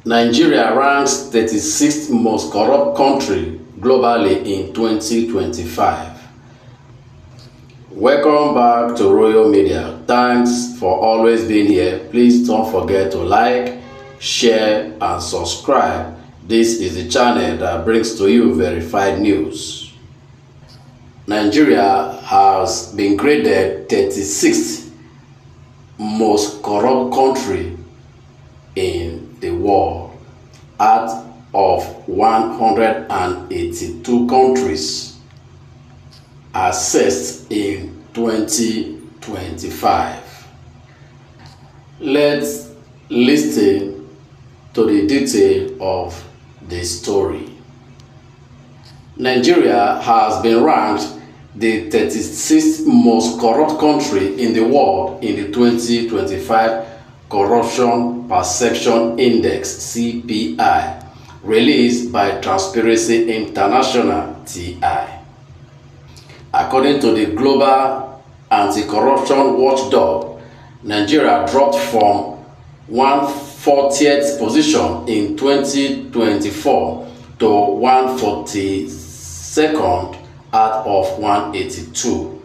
Nigeria ranks 36th most corrupt country globally in 2025. Welcome back to Royal Media. Thanks for always being here. Please don't forget to like, share, and subscribe. This is the channel that brings to you verified news. Nigeria has been graded 36th most corrupt country in the world out of 182 countries assessed in 2025. Let's listen to the detail of the story. Nigeria has been ranked the 36th most corrupt country in the world in the 2025 Corruption Perception Index (CPI) released by Transparency International (TI). According to the Global Anti-Corruption Watchdog, Nigeria dropped from 140th position in 2024 to 142nd out of 182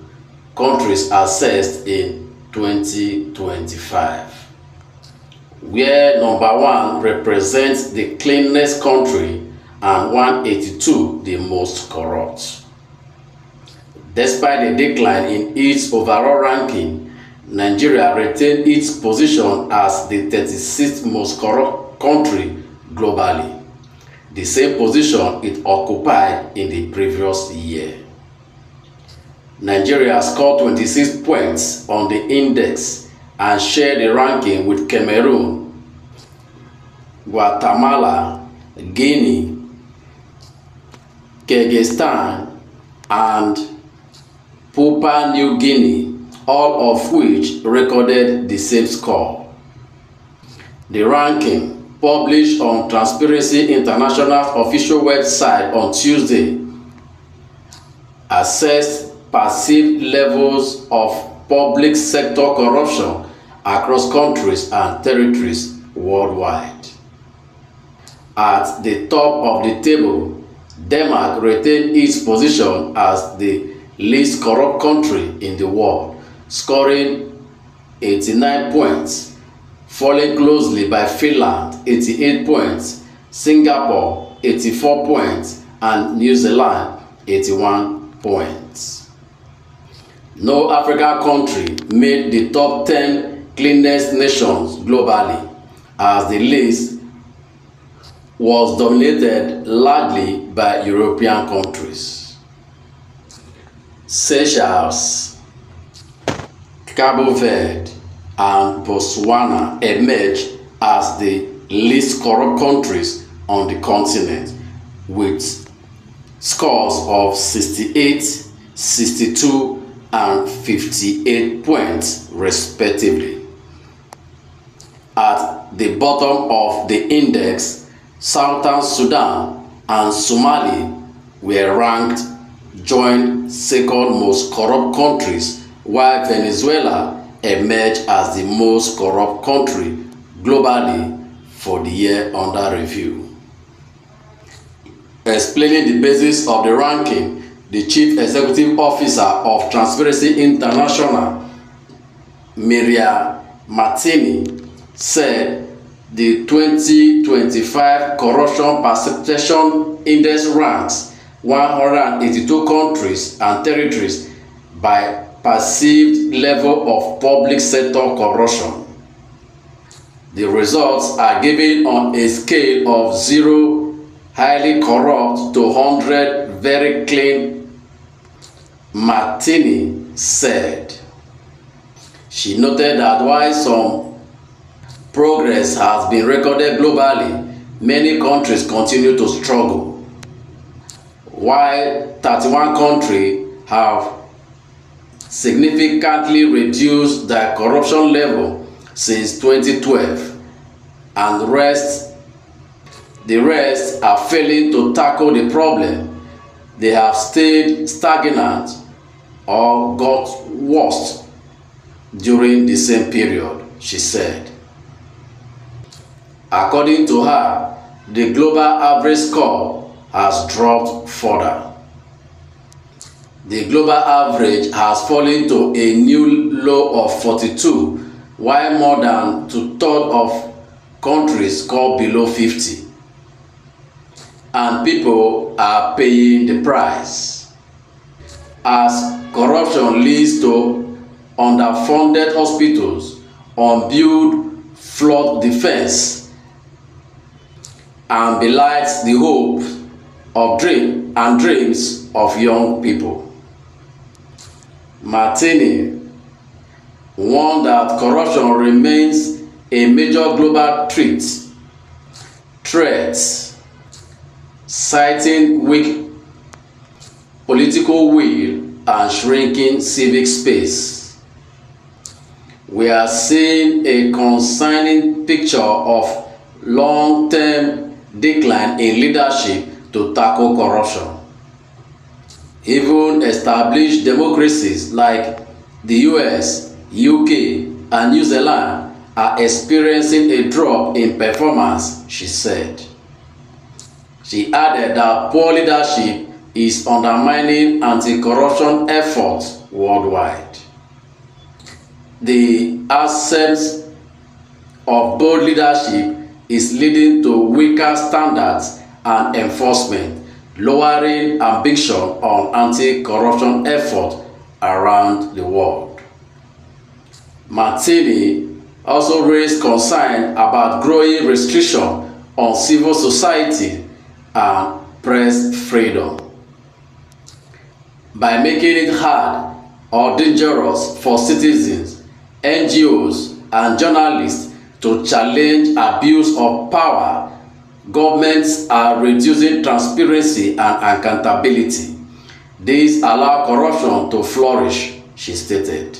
countries assessed in 2025. Where number 1 represents the cleanest country and 182 the most corrupt. Despite a decline in its overall ranking, Nigeria retained its position as the 36th most corrupt country globally, the same position it occupied in the previous year. Nigeria scored 26 points on the index and shared the ranking with Cameroon, Guatemala, Guinea, Kyrgyzstan, and Papua New Guinea, all of which recorded the same score. The ranking, published on Transparency International's official website on Tuesday, assessed perceived levels of public sector corruption across countries and territories worldwide. At the top of the table, Denmark retained its position as the least corrupt country in the world, scoring 89 points, followed closely by Finland 88 points, Singapore 84 points, and New Zealand 81 points. No African country made the top 10 cleanest nations globally, as the list was dominated largely by European countries. Seychelles, Cabo Verde, and Botswana emerged as the least corrupt countries on the continent, with scores of 68, 62, and 58 points respectively. At the bottom of the index, Southern Sudan and Somalia were ranked joint second most corrupt countries, while Venezuela emerged as the most corrupt country globally for the year under review. Explaining the basis of the ranking, the Chief Executive Officer of Transparency International, Maria Martini, said the 2025 Corruption Perception Index ranks 182 countries and territories by perceived level of public sector corruption. The results are given on a scale of 0 highly corrupt to 100 very clean, Martini said. She noted that while some progress has been recorded globally, many countries continue to struggle. While 31 countries have significantly reduced their corruption level since 2012, and the rest are failing to tackle the problem, they have stayed stagnant or got worse during the same period, she said. According to her, the global average score has dropped further. The global average has fallen to a new low of 42, while more than two-thirds of countries score below 50. And people are paying the price. As corruption leads to underfunded hospitals, unbuilt flood defense, and belies the hopes of dreams of young people. Martini warned that corruption remains a major global threat, citing weak political will and shrinking civic space. We are seeing a concerning picture of long-term decline in leadership to tackle corruption. Even established democracies like the US, UK, and New Zealand are experiencing a drop in performance, she said. She added that poor leadership is undermining anti-corruption efforts worldwide. The absence of bold leadership is leading to weaker standards and enforcement, lowering ambition on anti-corruption efforts around the world. Martini also raised concern about growing restriction on civil society and press freedom. By making it hard or dangerous for citizens, NGOs, and journalists to challenge abuse of power, governments are reducing transparency and accountability. These allow corruption to flourish, she stated.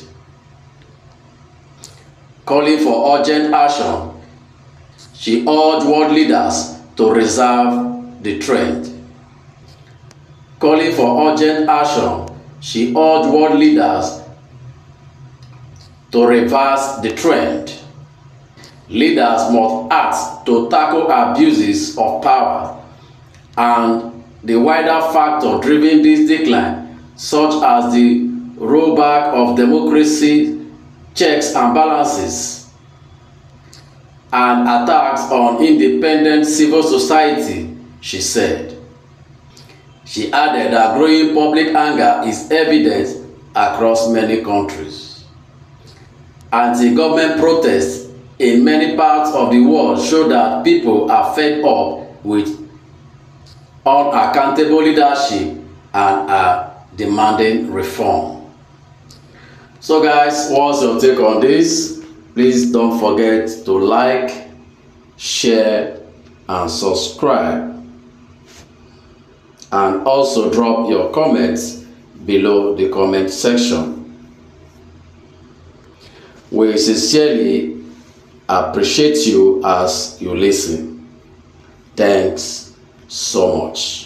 Calling for urgent action, she urged world leaders to reverse the trend. Calling for urgent action, she urged world leaders to reverse the trend. Leaders must act to tackle abuses of power and the wider factor driving this decline, such as the rollback of democracy, checks and balances, and attacks on independent civil society, she said. She added that growing public anger is evident across many countries. Anti-government protests in many parts of the world show that people are fed up with unaccountable leadership and are demanding reform. So guys, what's your take on this? Please don't forget to like, share, and subscribe. And also drop your comments below the comment section. We sincerely appreciate you as you listen. Thanks so much.